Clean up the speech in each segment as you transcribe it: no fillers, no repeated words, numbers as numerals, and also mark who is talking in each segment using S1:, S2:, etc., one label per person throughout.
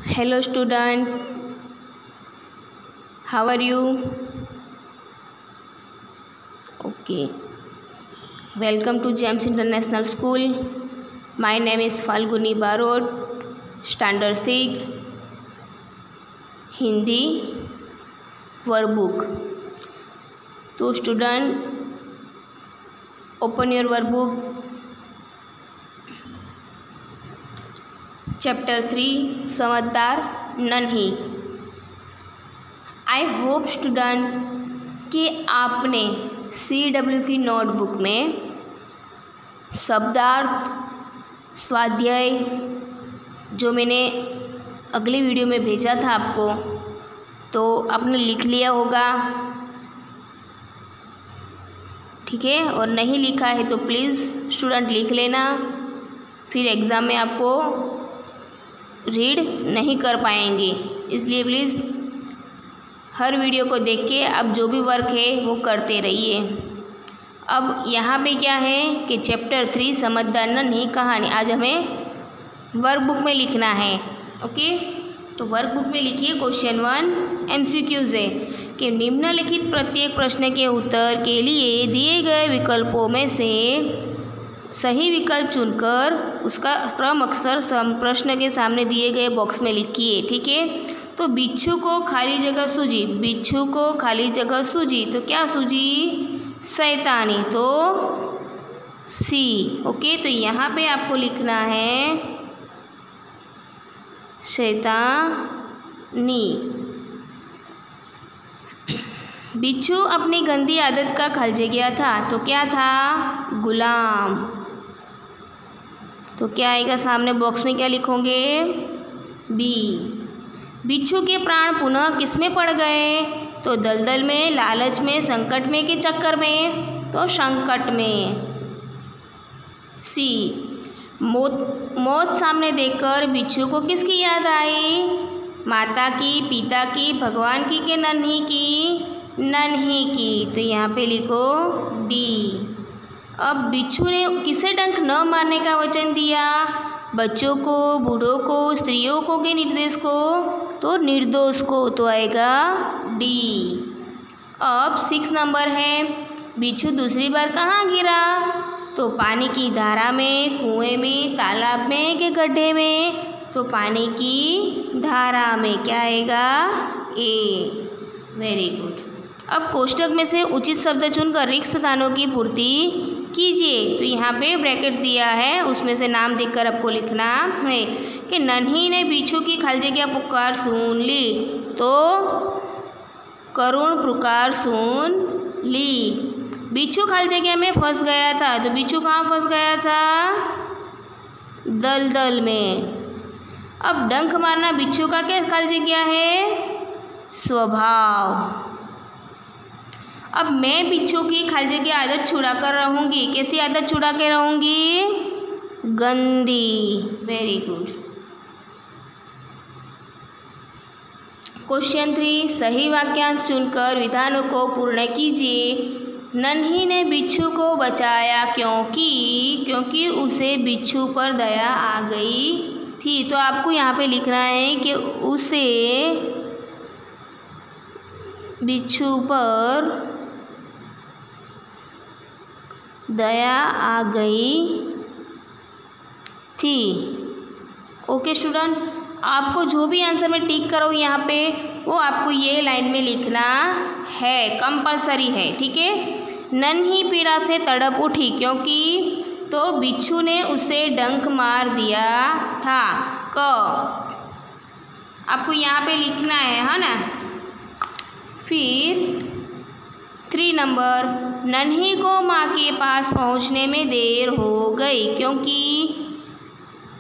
S1: Hello student, how are you? Okay, welcome to GEMS International School. My name is Falguni Barod, Standard 6, Hindi workbook. तो student, open your workbook. Chapter 3 समझदार नन्ही। I hope student कि आपने CW की notebook में शब्दार्थ स्वाध्याय जो मैंने अगली वीडियो में भेजा था आपको, तो आपने लिख लिया होगा, ठीक है। और नहीं लिखा है तो प्लीज़ स्टूडेंट लिख लेना, फिर एग्ज़ाम में आपको रीड नहीं कर पाएंगे। इसलिए प्लीज़ हर वीडियो को देख के आप जो भी वर्क है वो करते रहिए। अब यहाँ पे क्या है कि चैप्टर 3 समझदार नन्ही कहानी आज हमें वर्कबुक में लिखना है। ओके, तो वर्कबुक में लिखिए क्वेश्चन 1 MCQs है कि निम्नलिखित प्रत्येक प्रश्न के उत्तर के लिए दिए गए विकल्पों में से सही विकल्प चुनकर उसका क्रम अक्षर प्रश्न के सामने दिए गए बॉक्स में लिखिए, ठीक है। तो बिच्छू को खाली जगह सूझी, बिच्छू को खाली जगह सूझी, तो क्या सूझी? शैतानी, तो सी। ओके, तो यहाँ पे आपको लिखना है शैतानी। बिच्छू अपनी गंदी आदत का खलजे गया था, तो क्या था? गुलाम। तो क्या आएगा सामने बॉक्स में, क्या लिखोगे? बी। बिच्छू के प्राण पुनः किस में पड़ गए? तो दलदल में, लालच में, संकट में कि चक्कर में? तो संकट में। सी। मौत सामने देखकर बिच्छू को किसकी याद आई? माता की, पिता की, भगवान की कि नन्ही की? नन्ही की। तो यहाँ पे लिखो डी। अब बिच्छू ने किसे डंक न मारने का वचन दिया? बच्चों को, बूढ़ों को, स्त्रियों को कि निर्दोष को? तो निर्दोष को, तो आएगा डी। अब 6 नंबर है, बिच्छू दूसरी बार कहाँ गिरा? तो पानी की धारा में, कुएं में, तालाब में कि गड्ढे में? तो पानी की धारा में। क्या आएगा? ए। Very good. अब कोष्ठक में से उचित शब्द चुनकर रिक्त स्थानों की पूर्ति कीजिए। तो यहाँ पे ब्रैकेट्स दिया है, उसमें से नाम देखकर आपको लिखना है कि नन्ही ने बिच्छू की खलजे की पुकार सुन ली, तो करुण पुकार सुन ली। बिच्छू खलजे में फंस गया था, तो बिच्छू कहाँ फंस गया था? दलदल में। अब डंक मारना बिच्छू का क्या खलजे क्या है? स्वभाव। अब मैं बिच्छू की खलजे की आदत छुड़ा कर रहूँगी। कैसी आदत छुड़ा के रहूँगी? गंदी। Very good. क्वेश्चन 3 सही वाक्यांश चुनकर विधानों को पूर्ण कीजिए। नन्ही ने बिच्छू को बचाया क्योंकि उसे बिच्छू पर दया आ गई थी। तो आपको यहाँ पे लिखना है कि उसे बिच्छू पर दया आ गई थी। ओके स्टूडेंट, आपको जो भी आंसर में टिक करो यहाँ पे, वो आपको ये लाइन में लिखना है, कंपलसरी है, ठीक है। नन्ही पीड़ा से तड़प उठी क्योंकि, तो बिच्छू ने उसे डंक मार दिया था। क आपको यहाँ पे लिखना है ना। फिर 3 नंबर, नन्ही को माँ के पास पहुँचने में देर हो गई क्योंकि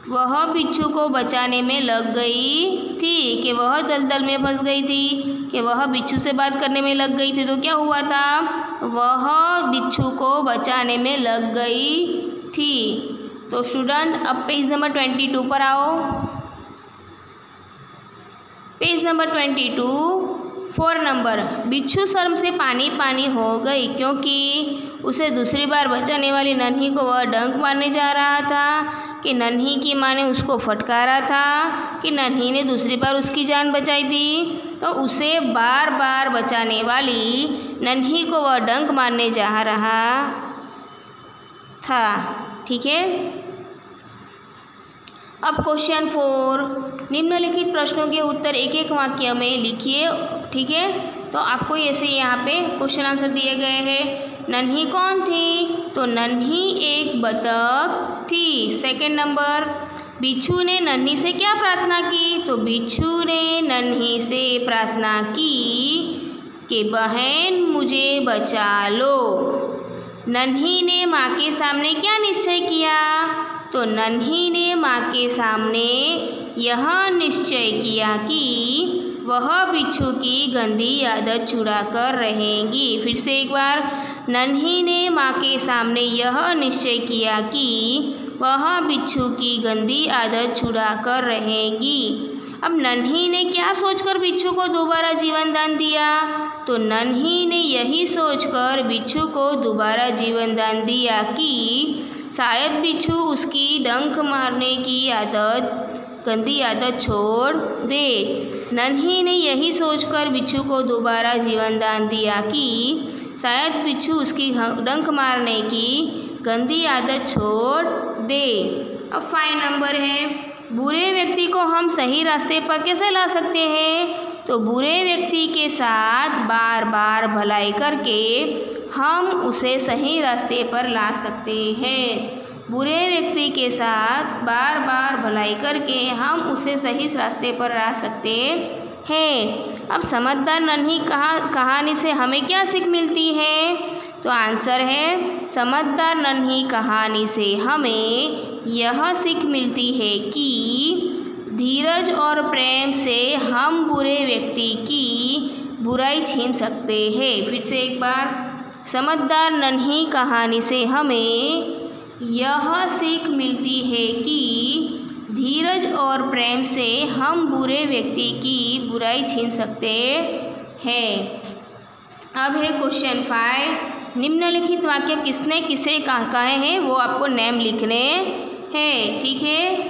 S1: वह बिच्छू को बचाने में लग गई थी। कि वह दलदल में फंस गई थी, कि वह बिच्छू से बात करने में लग गई थी। तो क्या हुआ था? वह बिच्छू को बचाने में लग गई थी। तो स्टूडेंट अब पेज नंबर 22 पर आओ। पेज नंबर 22 4 नंबर, बिच्छू शर्म से पानी पानी हो गई क्योंकि उसे दूसरी बार बचाने वाली नन्ही को वह डंक मारने जा रहा था। कि नन्ही की माँ ने उसको फटकारा था, कि नन्ही ने दूसरी बार उसकी जान बचाई थी। तो उसे बार बार बचाने वाली नन्ही को वह डंक मारने जा रहा था। ठीक है। अब क्वेश्चन 4, निम्नलिखित प्रश्नों के उत्तर एक एक वाक्य में लिखिए। ठीक है। तो आपको ऐसे यहाँ पे क्वेश्चन आंसर दिए गए हैं। नन्ही कौन थी? तो नन्ही एक बतख थी। सेकंड नंबर, बिच्छू ने नन्ही से क्या प्रार्थना की? तो बिच्छू ने नन्ही से प्रार्थना की कि बहन मुझे बचा लो। नन्ही ने माँ के सामने क्या निश्चय किया? तो नन्ही ने माँ के सामने यह निश्चय किया कि वह बिच्छू की गंदी आदत छुड़ा कर रहेंगी। फिर से एक बार, नन्ही ने माँ के सामने यह निश्चय किया कि वह बिच्छू की गंदी आदत छुड़ा कर रहेंगी। अब नन्ही ने क्या सोचकर बिच्छू को दोबारा जीवन दान दिया? तो नन्ही ने यही सोचकर बिच्छू को दोबारा जीवन दान दिया कि शायद बिच्छू उसकी डंक मारने की आदत, गंदी आदत छोड़ दे। नन्ही ने यही सोचकर बिच्छू को दोबारा जीवन दान दिया कि शायद बिच्छू उसकी डंक मारने की गंदी आदत छोड़ दे। अब 5 नंबर है, बुरे व्यक्ति को हम सही रास्ते पर कैसे ला सकते हैं? तो बुरे व्यक्ति के साथ बार बार भलाई करके हम उसे सही रास्ते पर ला सकते हैं। बुरे व्यक्ति के साथ बार बार भलाई करके हम उसे सही रास्ते पर ला सकते हैं। अब समझदार नन्ही कहानी से हमें क्या सीख मिलती है? तो आंसर है, समझदार नन्ही कहानी से हमें यह सीख मिलती है कि धीरज और प्रेम से हम बुरे व्यक्ति की बुराई छीन सकते हैं। फिर से एक बार, समझदार नन्ही कहानी से हमें यह सीख मिलती है कि धीरज और प्रेम से हम बुरे व्यक्ति की बुराई छीन सकते हैं। अब है क्वेश्चन 5, निम्नलिखित वाक्य किसने किसे कहे हैं वो आपको नेम लिखने हैं। ठीक है।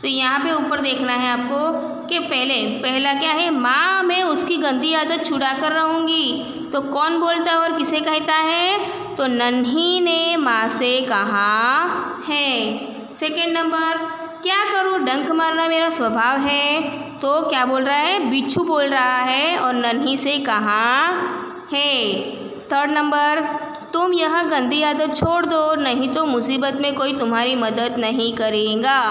S1: तो यहाँ पे ऊपर देखना है आपको कि पहला क्या है? माँ मैं उसकी गंदी आदत छुड़ा कर रहूँगी। तो कौन बोलता है और किसे कहता है? तो नन्ही ने माँ से कहा है। सेकंड नंबर, क्या करूँ, डंक मारना मेरा स्वभाव है। तो क्या बोल रहा है? बिच्छू बोल रहा है और नन्ही से कहा है। थर्ड नंबर, तुम यह गंदी आदत छोड़ दो, नहीं तो मुसीबत में कोई तुम्हारी मदद नहीं करेगा।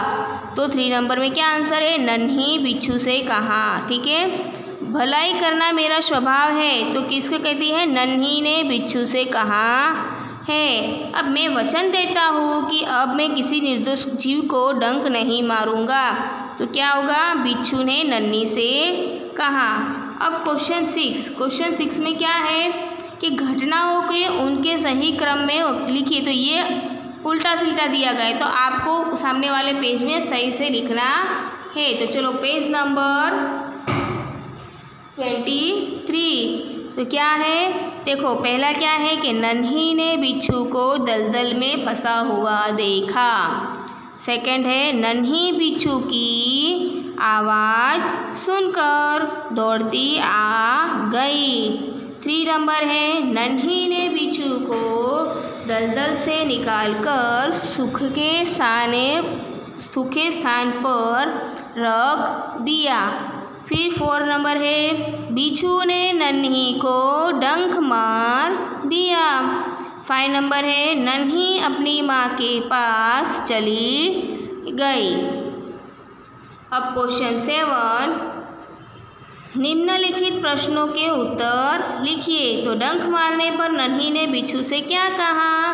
S1: तो 3 नंबर में क्या आंसर है? नन्ही बिच्छू से कहा। ठीक है। भलाई करना मेरा स्वभाव है, तो किसको कहती है? नन्ही ने बिच्छू से कहा है। अब मैं वचन देता हूँ कि अब मैं किसी निर्दोष जीव को डंक नहीं मारूंगा। तो क्या होगा? बिच्छू ने नन्ही से कहा। अब क्वेश्चन 6 में क्या है कि घटनाओं के उनके सही क्रम में लिखिए। तो ये उल्टा सिल्टा दिया गया है, तो आपको सामने वाले पेज में सही से लिखना है। तो चलो पेज नंबर 23। तो क्या है? देखो पहला क्या है कि नन्ही ने बिच्छू को दलदल में फंसा हुआ देखा। सेकंड है, नन्ही बिच्छू की आवाज़ सुनकर दौड़ती आ गई। 3 नंबर है, नन्ही ने बिच्छू को दलदल से निकालकर सूखे स्थान पर रख दिया। फिर 4 नंबर है, बिच्छू ने नन्ही को डंक मार दिया। 5 नंबर है, नन्ही अपनी माँ के पास चली गई। अब क्वेश्चन 7, निम्नलिखित प्रश्नों के उत्तर लिखिए। तो डंक मारने पर नन्ही ने बिच्छू से क्या कहा?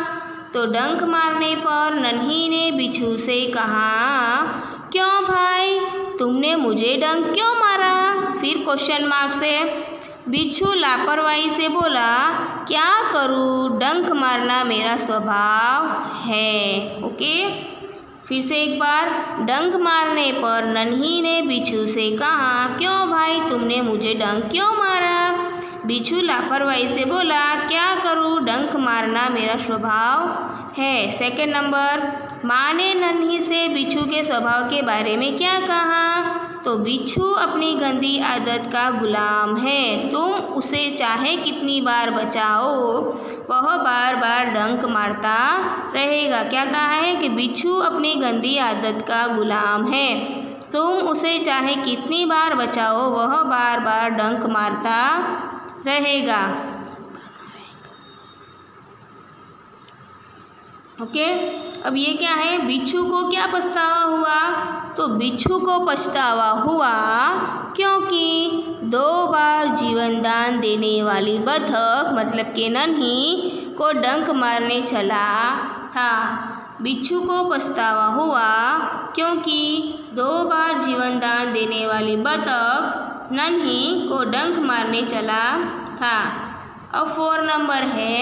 S1: तो डंक मारने पर नन्ही ने बिच्छू से कहा, क्यों भाई तुमने मुझे डंक क्यों मारा? फिर क्वेश्चन मार्क से, बिच्छू लापरवाही से बोला, क्या करूँ, डंक मारना मेरा स्वभाव है। ओके, फिर से एक बार, डंक मारने पर नन्ही ने बिच्छू से कहा, क्यों भाई तुमने मुझे डंक क्यों मारा? बिच्छू लापरवाही से बोला, क्या करूँ, डंक मारना मेरा स्वभाव है। सेकंड नंबर, माँ ने नन्ही से बिच्छू के स्वभाव के बारे में क्या कहा? तो बिच्छू अपनी गंदी आदत का गुलाम है। तुम उसे चाहे कितनी बार बचाओ, वह बार बार डंक मारता रहेगा। क्या कहा है कि बिच्छू अपनी गंदी आदत का गुलाम है। तुम उसे चाहे कितनी बार बचाओ, वह बार बार डंक मारता रहेगा। ओके, अब ये क्या है? बिच्छू को क्या पछतावा हुआ? तो बिच्छू को पछतावा हुआ क्योंकि 2 बार जीवन दान देने वाली बतख मतलब कि नन्ही को डंक मारने चला था। बिच्छू को पछतावा हुआ क्योंकि 2 बार जीवन दान देने वाली बतख नन्ही को डंक मारने चला था। अब 4 नंबर है,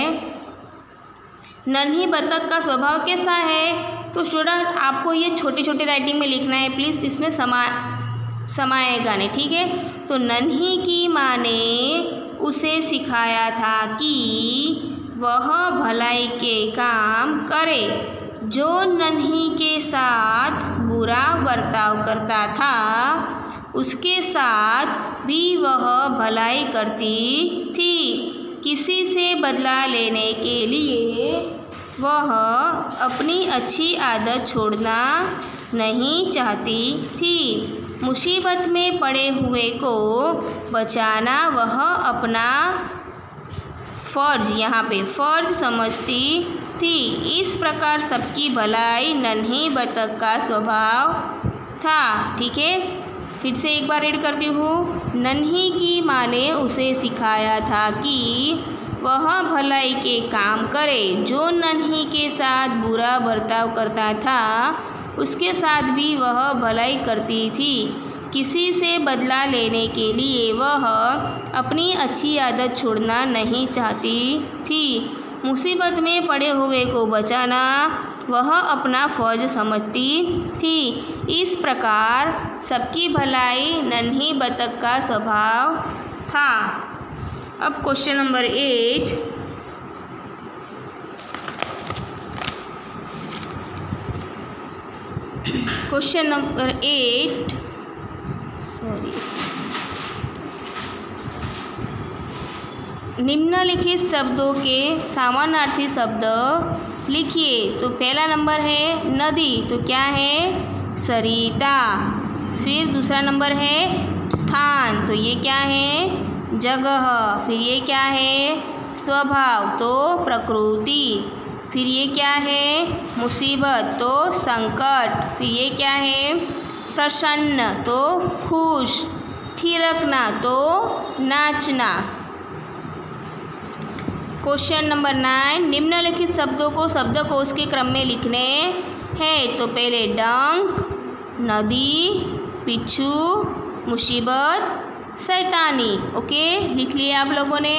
S1: नन्ही बतख का स्वभाव कैसा है? तो स्टूडेंट आपको ये छोटे छोटे राइटिंग में लिखना है, प्लीज़ इसमें समाएगा नहीं, ठीक है। तो नन्ही की माँ ने उसे सिखाया था कि वह भलाई के काम करे। जो नन्ही के साथ बुरा बर्ताव करता था, उसके साथ भी वह भलाई करती थी। किसी से बदला लेने के लिए वह अपनी अच्छी आदत छोड़ना नहीं चाहती थी। मुसीबत में पड़े हुए को बचाना वह अपना फ़र्ज, यहाँ पे फ़र्ज समझती थी। इस प्रकार सबकी भलाई नन्ही बतख का स्वभाव था। ठीक है, फिर से एक बार रीड करती हूँ। नन्ही की माँ ने उसे सिखाया था कि वह भलाई के काम करे। जो नन्ही के साथ बुरा बर्ताव करता था, उसके साथ भी वह भलाई करती थी। किसी से बदला लेने के लिए वह अपनी अच्छी आदत छोड़ना नहीं चाहती थी। मुसीबत में पड़े हुए को बचाना वह अपना फ़र्ज समझती थी। इस प्रकार सबकी भलाई नन्ही बतख का स्वभाव था। अब क्वेश्चन नंबर 8, क्वेश्चन नंबर 8 निम्नलिखित शब्दों के समानार्थी शब्द लिखिए। तो पहला नंबर है नदी, तो क्या है? सरिता। फिर दूसरा नंबर है स्थान, तो ये क्या है? जगह। फिर ये क्या है? स्वभाव, तो प्रकृति। फिर ये क्या है? मुसीबत, तो संकट। फिर ये क्या है? प्रसन्न, तो खुश। थिरकना, तो नाचना। क्वेश्चन नंबर 9, निम्नलिखित शब्दों को शब्दकोश के क्रम में लिखने हैं। तो पहले डंक, नदी, बिच्छू, मुसीबत, शैतानी। ओके, लिख लिया आप लोगों ने।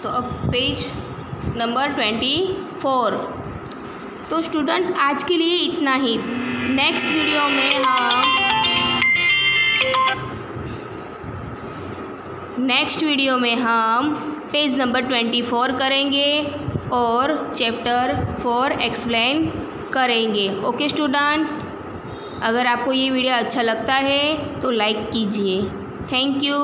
S1: तो अब पेज नंबर 24। तो स्टूडेंट आज के लिए इतना ही। नेक्स्ट वीडियो में हम पेज नंबर 24 करेंगे और चैप्टर 4 एक्सप्लेन करेंगे। ओके स्टूडेंट, अगर आपको ये वीडियो अच्छा लगता है तो लाइक कीजिए। Thank you.